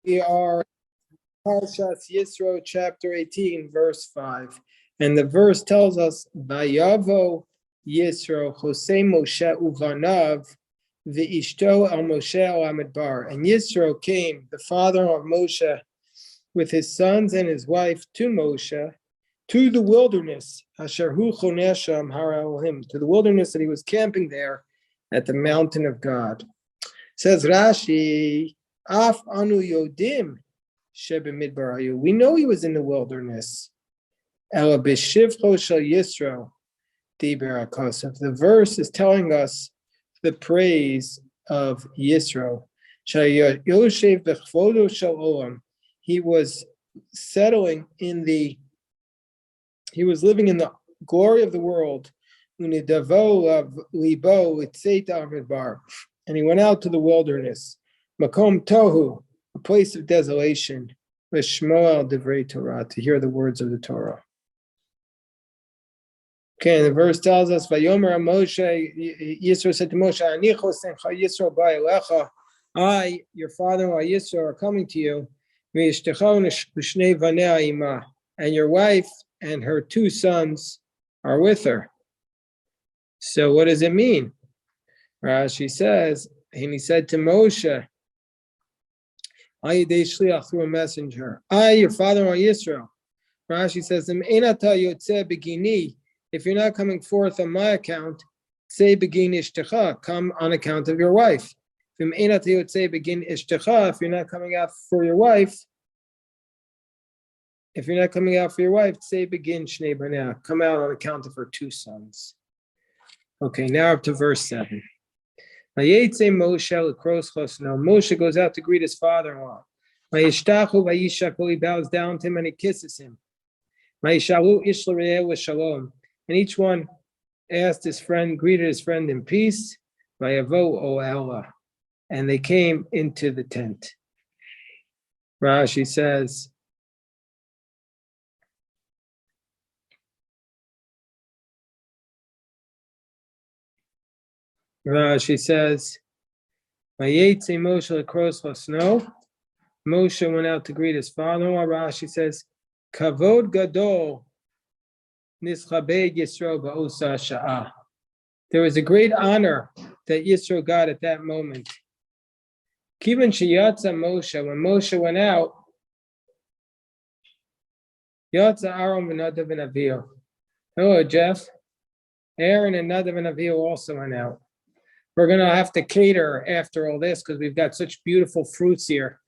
We are Parshas Yisro, chapter 18, verse 5. And the verse tells us, Vayavo Yisro, Jose Moshe Uvanav, V'ishto al Moshe al Amidbar. And Yisro came, the father of Moshe, with his sons and his wife to Moshe, to the wilderness, Asher hu chonesham hara Elohim, to the wilderness that he was camping there at the mountain of God. Says Rashi, Af anu yodim shebe midbar ayu. We know he was in the wilderness. Ela b'shivcho shel Yisro diber hakosef. The verse is telling us the praise of Yisro. Yoshev b'chvodo shel olam. He was living in the glory of the world. And he went out to the wilderness. Makom tohu, a place of desolation. V'shmoel divrei Torah, to hear the words of the Torah. Okay, and the verse tells us, Vayomer Moshe, Yisro said to Moshe, Ani chosencha Yisro ba'elecha. I, your father-in-law Yisro, are coming to you. And your wife and her two sons are with her. So what does it mean? Rashi says, and he said to Moshe, through a messenger, I, your father-in-law Yisro. Rashi says, if you're not coming forth on my account, say begin ishtecha, come on account of your wife. If you're not coming out for your wife, say begin shnei banea, come out on account of her two sons. Okay, now up to verse 7. Moshe goes out to greet his father-in-law. He bows down to him and he kisses him. And each one asked his friend, greeted his friend in peace. And they came into the tent. Rashi says, Moshe went out to greet his father-in-law. Rashi says, Kavod gadol nischabed Yisro ba'osa sha'ah. There was a great honor that Yisro got at that moment. Kivan sheyatza Moshe, when Moshe went out, Yatza Aaron v'Nadav and Avihu. Hello, Jeff. Aaron and Nadav and Avihu also went out. We're going to have to cater after all this because we've got such beautiful fruits here.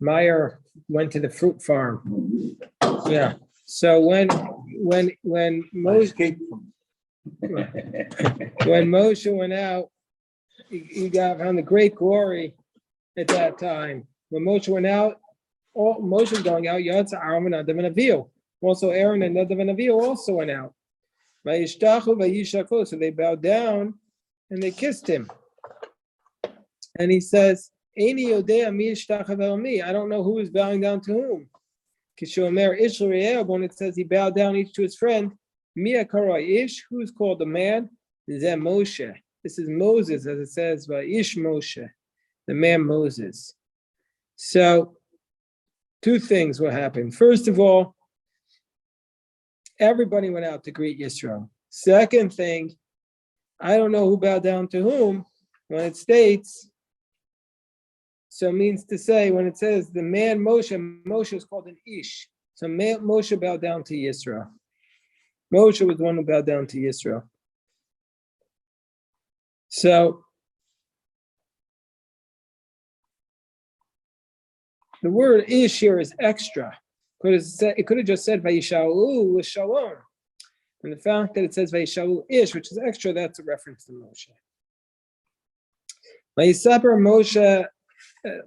Meyer went to the fruit farm. Yeah. So when Moshe went out, he got on the great glory at that time. When Moshe went out, Moshe was going out. Yatza Aaron and Nadav and Avihu. Also, Aaron and Nadav and Avihu also went out. So they bowed down and they kissed him. And he says, I don't know who is bowing down to whom. When it says he bowed down each to his friend, who's called the man? Moshe. This is Moses, as it says, Ish Moshe, the man Moses. So, two things will happen. First of all, everybody went out to greet Yisro. Second thing, I don't know who bowed down to whom. When it states, so it means to say, when it says the man Moshe is called an Ish. So Moshe bowed down to Yisro. Moshe was the one who bowed down to Yisro. So the word Ish here is extra. It could have just said Vayishalu with Shalom. And the fact that it says Vayishalu Ish, which is extra, that's a reference to Moshe. Vayisaper Moshe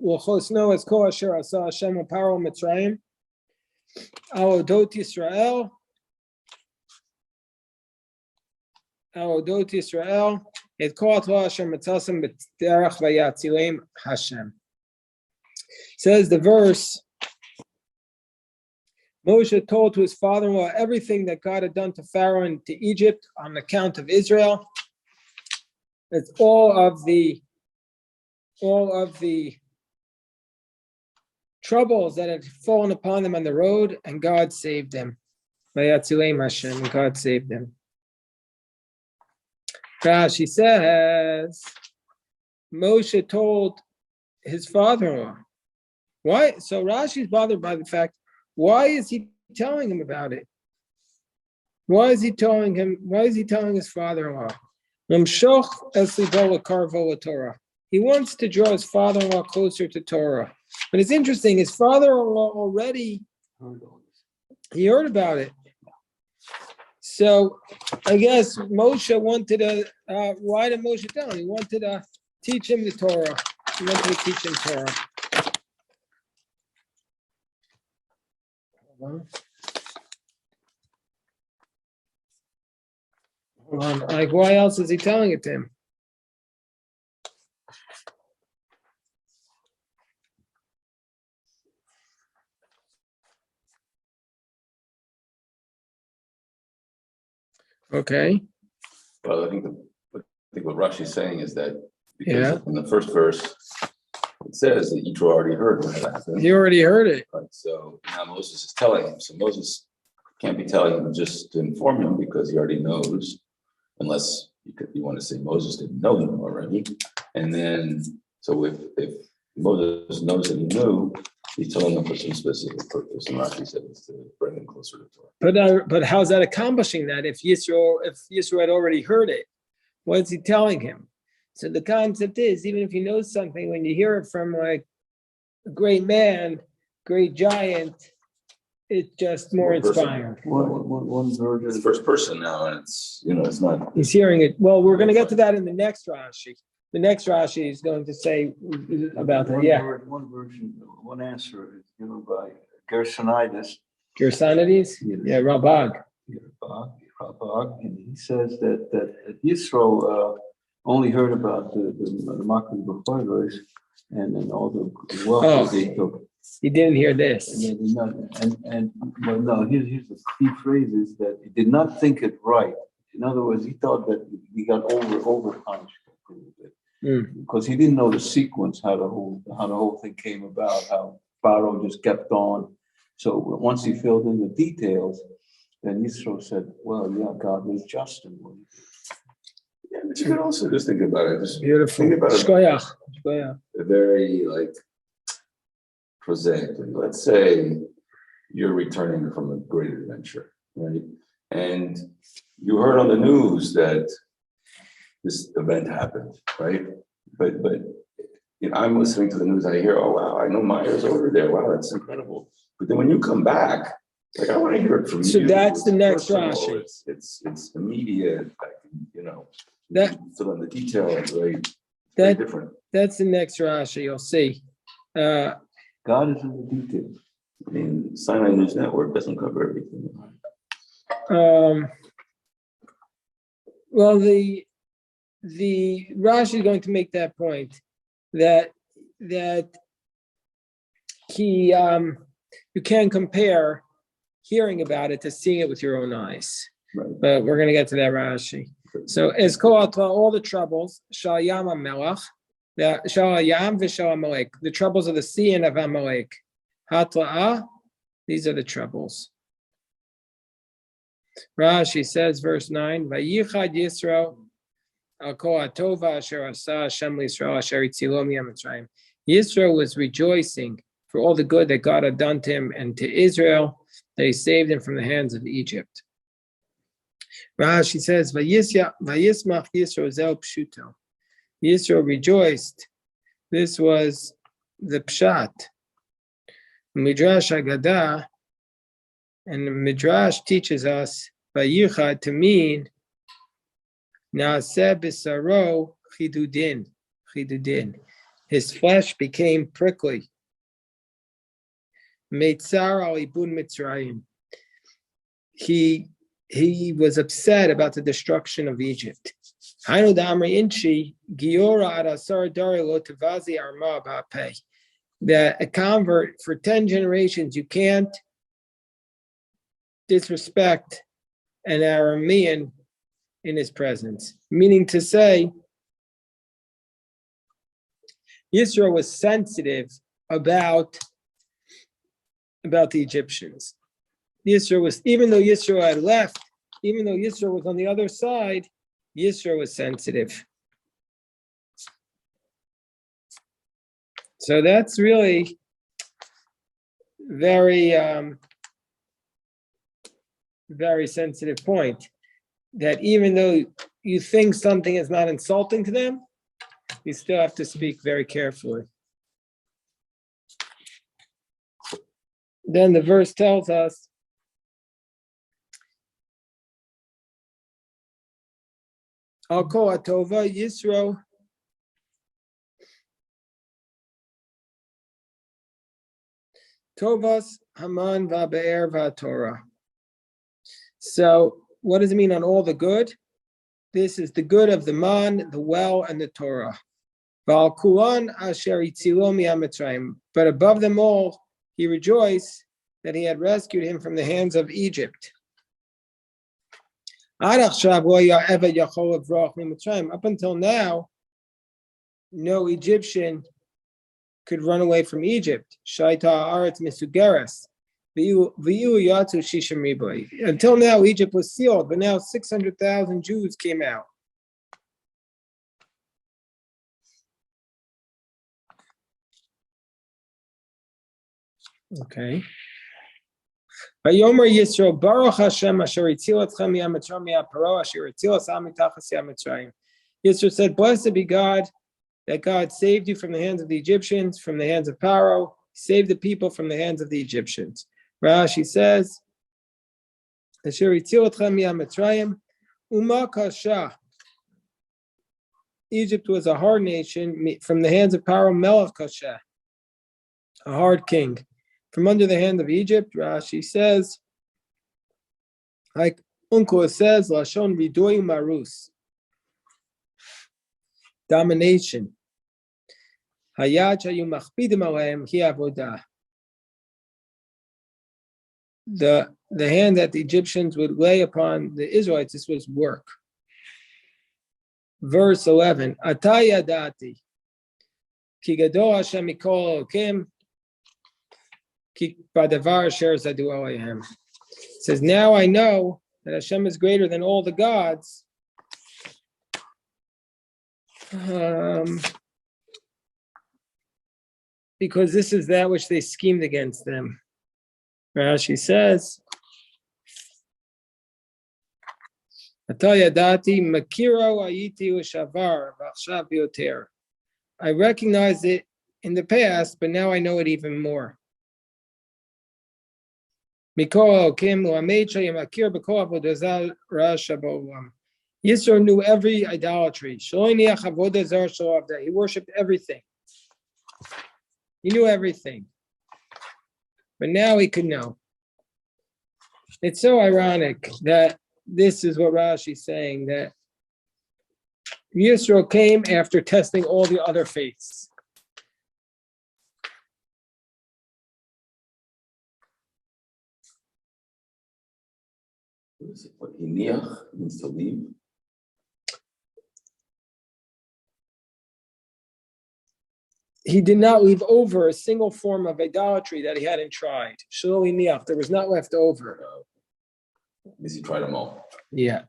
l'chosno es kol asher asa Hashem u'paro Mitzrayim al odot Yisrael et kol atla asher mitzasem b'derech vayatzileim Hashem. Says the verse, Moshe told to his father-in-law everything that God had done to Pharaoh and to Egypt on account of Israel. It's all of the troubles that had fallen upon them on the road, and God saved them. Hashem, God saved them. Rashi says, Moshe told his father-in-law. Why? So Rashi's bothered by the fact, why is he telling him about it? Why is he telling his father-in-law? He wants to draw his father-in-law closer to Torah. But it's interesting, his father-in-law already, he heard about it. So I guess Moshe wanted to, why did Moshe tell him? He wanted to teach him the Torah. He wanted to teach him Torah. Hold on. Like, why else is he telling it to him? Okay. Well, I think what Rashi is saying is that because in the first verse it says that Yitro already heard what happened. He already heard it. Right. So now Moses is telling him. So Moses can't be telling him just to inform him because he already knows, unless you want to say Moses didn't know him already. And then so if Moses knows that he knew, he's telling him for some specific purpose. And Rashi said it's to bring him closer to Torah. But how's that accomplishing that? If Yisro had already heard it, what is he telling him? So the concept is, even if he knows something, when you hear it from like a great man, great giant, it's just more inspiring. One version. It's the first person now, and it's not. He's hearing it. Well, we're going to get to that in the next Rashi. The next Rashi is going to say about that. One version, one answer is given by Gersonides. Gersonides? Yeah, Rabag. Rabag, and he says that Yisro only heard about the Makri B'Choros and all the wealth that they took. He didn't hear this. Well, no, here's the key phrase is that he did not think it right. In other words, he thought that he got over punished because he didn't know the sequence, how the whole thing came about, how Pharaoh just kept on. So once he filled in the details, then Yisro said, "Well, yeah, God was just in what he did." Yeah, but you could also just think about it. Just beautiful. Think about Shkoyach. A very prosaically. Let's say you're returning from a great adventure, right? And you heard on the news that this event happened, right? But I'm listening to the news. I hear, oh wow, I know Meyer's over there. Wow, that's incredible. But then when you come back, I want to hear it from you. So that's the next Rashi. It's immediate. That fill in the detail. It's very different. That's the next Rashi. You'll see. God is in the details. I mean, Sinai News Network doesn't cover everything. Well, the Rashi is going to make that point that he you can compare hearing about it to seeing it with your own eyes. Right. But we're going to get to that Rashi. So as all the troubles, Shal Yam Melech, Shal Yam v'Shal Amalek, the troubles of the sea and of Amalek. Hatla'ah, these are the troubles. Rashi says, verse 9, Vayichad Yisro al kol hatova asher asa Hashem l'Yisrael asher hitzilo mi'Mitzrayim. Yisro was rejoicing for all the good that God had done to him and to Israel, that he saved him from the hands of Egypt. Rashi says, Vayismach Yisro zel pshuto. Yisro rejoiced. This was the pshat. Midrash Agadah, and the Midrash teaches us Vayichad to mean Naaseh b'saro chidudin. His flesh became prickly. Meitzar al ibun Mitzrayim. He was upset about the destruction of Egypt. Hainu da'amri inchi giora ad asar dari lo tevazi arma ba'peh. That a convert for 10 generations, you can't disrespect an Aramean in his presence. Meaning to say, Yisro was sensitive about about the Egyptians. Yisro was, even though Yisro had left, even though Yisro was on the other side, Yisro was sensitive. So that's really very, very sensitive point. That even though you think something is not insulting to them, you still have to speak very carefully. Then the verse tells us, Al Kol Atova Yisro Tovas Haman Va'Be'er Va'Torah. So what does it mean on all the good? This is the good of the man, the well, and the Torah. But above them all, he rejoiced that he had rescued him from the hands of Egypt. Up until now, no Egyptian could run away from Egypt. Until now, Egypt was sealed, but now 600,000 Jews came out. Okay. Vayomer Yisro, Baruch Hashem asher hitzil atzchem mi'amitzrayim mi'aparo asher hitzil asam mitachas Mitzrayim. Yisro said, "Blessed be God, that God saved you from the hands of the Egyptians, from the hands of Pharaoh, saved the people from the hands of the Egyptians." Rashi says, "Asher hitzil atzchem mi'amitzrayim uma kasha." Egypt was a hard nation from the hands of Pharaoh, Melech kasha, a hard king. From under the hand of Egypt, Rashi says, like Uncle says, Lashon Vidui Marus, domination. Hayat Shayu Machpidim Aleim Hi Avodah. The hand that the Egyptians would lay upon the Israelites, this was work. Verse 11, Ataya Dati, Ki Gadol Hashem Mikol Elokim, It says, now I know that Hashem is greater than all the gods. Because this is that which they schemed against them. Rashi says, I recognized it in the past, but now I know it even more. Yisro knew every idolatry. He worshipped everything. He knew everything. But now he could know. It's so ironic that this is what Rashi is saying, that Yisro came after testing all the other faiths. What Iniach means to leave. He did not leave over a single form of idolatry that he hadn't tried. Shelo Iniach, there was not left over. Means he tried them all. Yeah.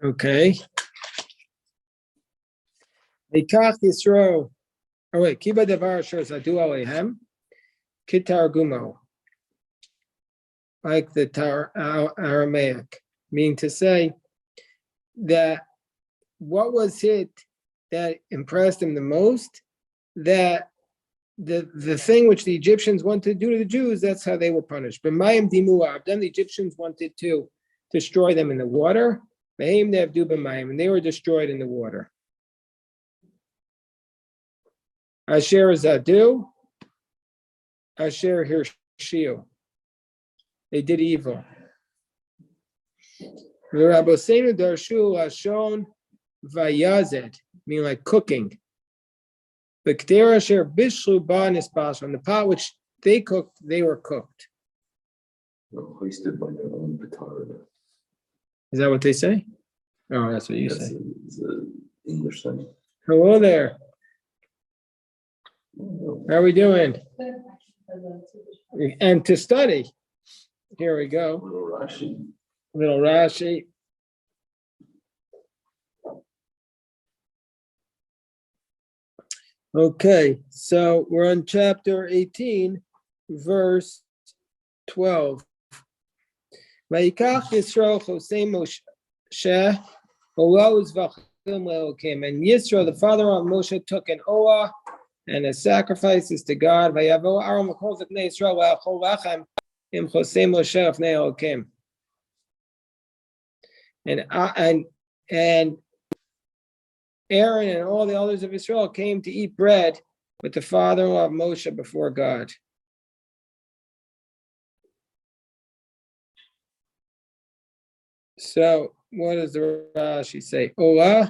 Okay. V'kach Yisro. Oh wait, Kiba Devar Asher Zadu Alehem, Kitargumo. Like the Aramaic, meaning to say that what was it that impressed him the most? That the thing which the Egyptians wanted to do to the Jews, that's how they were punished. But Mayim Dimuab, then the Egyptians wanted to destroy them in the water. And they were destroyed in the water. Asher Zadu, Asher Hirshiu. They did evil. Rabosenu Darshu Lashon Vayazed, meaning like cooking. The K'dera Asher Bishlu Ba Nispas, on the pot which they cooked, they were cooked. Hoisted by their own petard. Is that what they say? Oh, that's what you say. It's an English thing. Hello there. How are we doing? And to study. Here we go. Little Rashi. Little Rashi. Okay, so we're on chapter 18, verse 12. Vayikach Yisro Chosei Moshe Olah Uzvachim Le'Elokim. And Yisro, the father of Moshe, took an olah and his sacrifices to God. Vayavo Aaron L'Chol Ziknei Yisrael Le'Achol Lachem Im Chosei Moshe L'Fnei Elokim. And Aaron and all the elders of Israel came to eat bread with the father-in-law of Moshe before God. So, what does the Rashi say? Olah,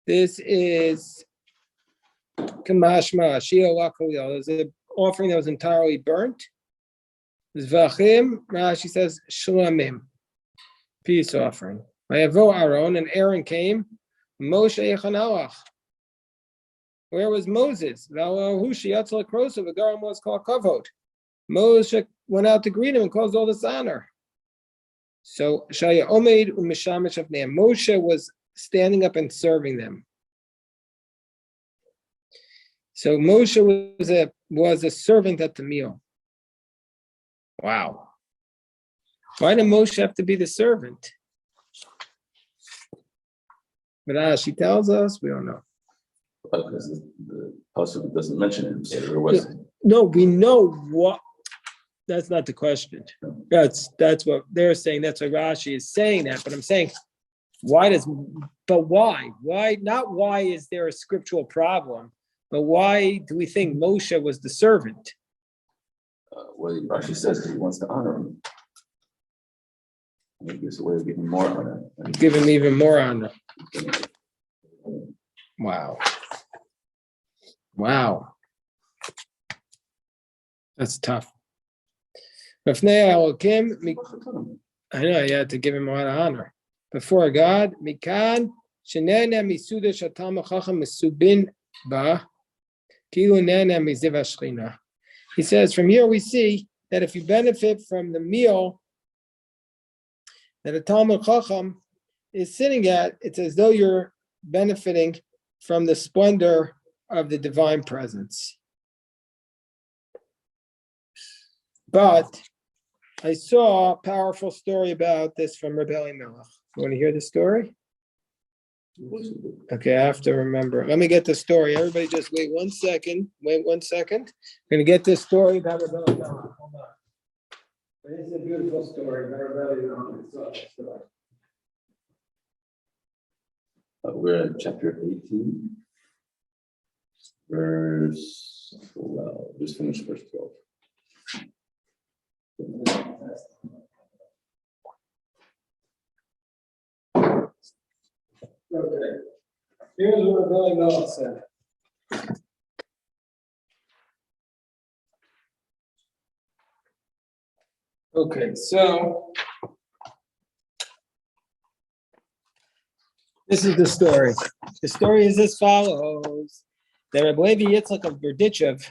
this is Kamashma, Shia Lakalil. There's an offering that was entirely burnt. Zvachim, Rashi says Shlamim, peace offering. Vayavo Aaron, and Aaron came. Moshe Echanalach. Where was Moses? The garam was called Kavod. Moshe went out to greet him and caused all this honor. So Shaya Omeid Umishamish of Nam. Moshe was standing up and serving them. So Moshe was a servant at the meal. Wow. Why did Moshe have to be the servant? But she tells us, we don't know. Because the pasuk doesn't mention him, so there was. No, we know what. That's not the question. That's what they're saying. That's what Rashi is saying that. But I'm saying, why? Why? Not why is there a scriptural problem, but why do we think Moshe was the servant? Well, Rashi says he wants to honor him. Maybe it's a way of giving more honor. Give him even more honor. Wow. That's tough. I know, you had to give him a lot of honor. Before God, Mikan, Shenena Misuda Shatam Chacham Misubin Ba, Kilu Nena Miziv Ashchina. He says, from here we see that if you benefit from the meal that a Talmud Chacham is sitting at, it's as though you're benefiting from the splendor of the divine presence. But I saw a powerful story about this from Rabbi Melech. You want to hear the story? Okay, I have to remember. Let me get the story. Everybody just wait 1 second. Wait 1 second. I'm going to get this story about Rabbi Melech. Hold on. This is a beautiful story about Rabbi Melech. We're in chapter 18, verse 12. Just finished verse 12. Okay. Here's what Rabbi Melech said. Okay, so this is the story. The story is as follows: that Rabbi Levi Yitzchak of Berdichev,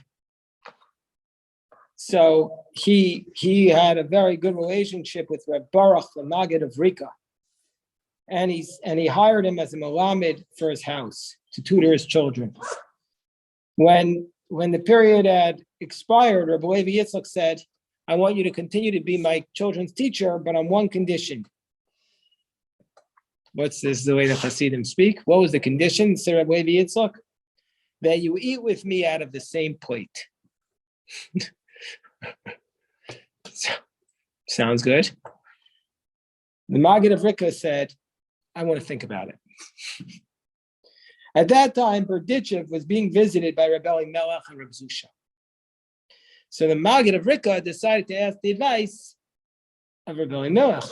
so he had a very good relationship with Reb Baruch, the Maggid of Rika, and he hired him as a melamed for his house to tutor his children. When the period had expired, Rabbi Levi Yitzchak said, I want you to continue to be my children's teacher, but on one condition. What's this, the way the Hasidim speak? What was the condition, said Rabbi Levi Yitzchak? That you eat with me out of the same plate. Sounds good. The Maggid of Rika said, I want to think about it. At that time, Berdichev was being visited by Rabbi Melech and Reb Zusha. So the Maggid of Rika decided to ask the advice of Rabbi Melech.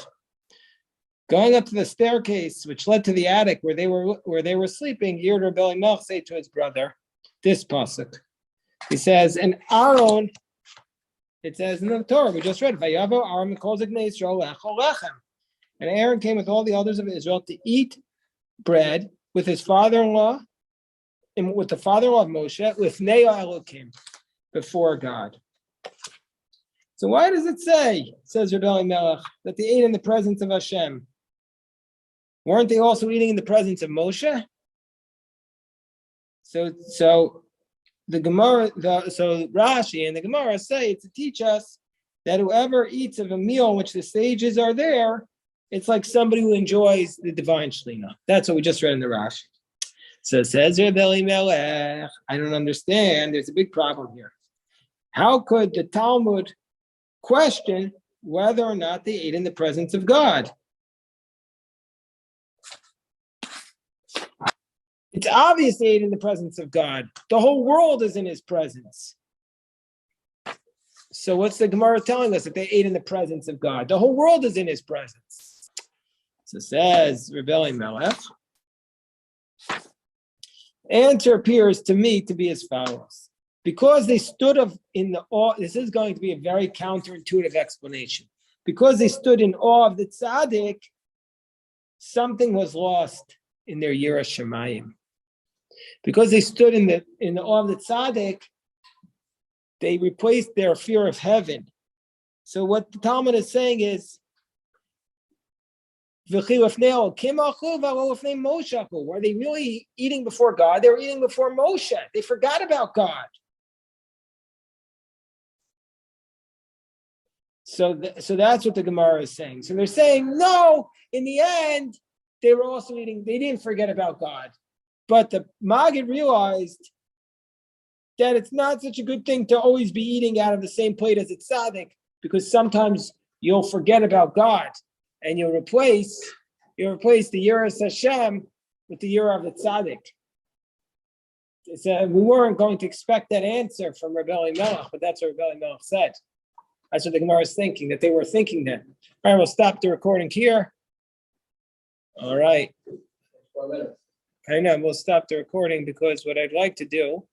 Going up to the staircase, which led to the attic where they were sleeping, he heard Rabbi Melech say to his brother, this pasuk. He says, and Aaron, it says in the Torah, we just read, Vayavo Aaron calls Igna Yisrael Echol Lechem. And Aaron came with all the elders of Israel to eat bread with his father-in-law, and with the father-in-law of Moshe, with Neo Elokim, before God. So why does it say, says Rebbe Elimelech, that they ate in the presence of Hashem? Weren't they also eating in the presence of Moshe? So the Gemara, so Rashi and the Gemara say to teach us that whoever eats of a meal in which the sages are there, it's like somebody who enjoys the divine Shlina. That's what we just read in the Rashi. So says Rebbe Elimelech, I don't understand. There's a big problem here. How could the Talmud question whether or not they ate in the presence of God? It's obvious they ate in the presence of God. The whole world is in his presence. So what's the Gemara telling us? That they ate in the presence of God. The whole world is in his presence. So says Rebbe Elimelech, answer appears to me to be as follows. Because they stood in the awe, this is going to be a very counterintuitive explanation. Because they stood in awe of the tzaddik, something was lost in their Yirah Shamayim. Because they stood in the awe of the tzaddik, they replaced their fear of heaven. So what the Talmud is saying is, were they really eating before God? They were eating before Moshe. They forgot about God. So that's what the Gemara is saying. So they're saying, no, in the end, they were also eating, they didn't forget about God. But the Maggid realized that it's not such a good thing to always be eating out of the same plate as a tzaddik, because sometimes you'll forget about God and you'll replace the Yiras Hashem with the Yirah of the tzaddik. So we weren't going to expect that answer from Rebbe Elimelech, but that's what Rebbe Elimelech said. That's what the Gemara is thinking, that they were thinking that. All right, we'll stop the recording here. All right. 4 minutes. I know, we'll stop the recording because what I'd like to do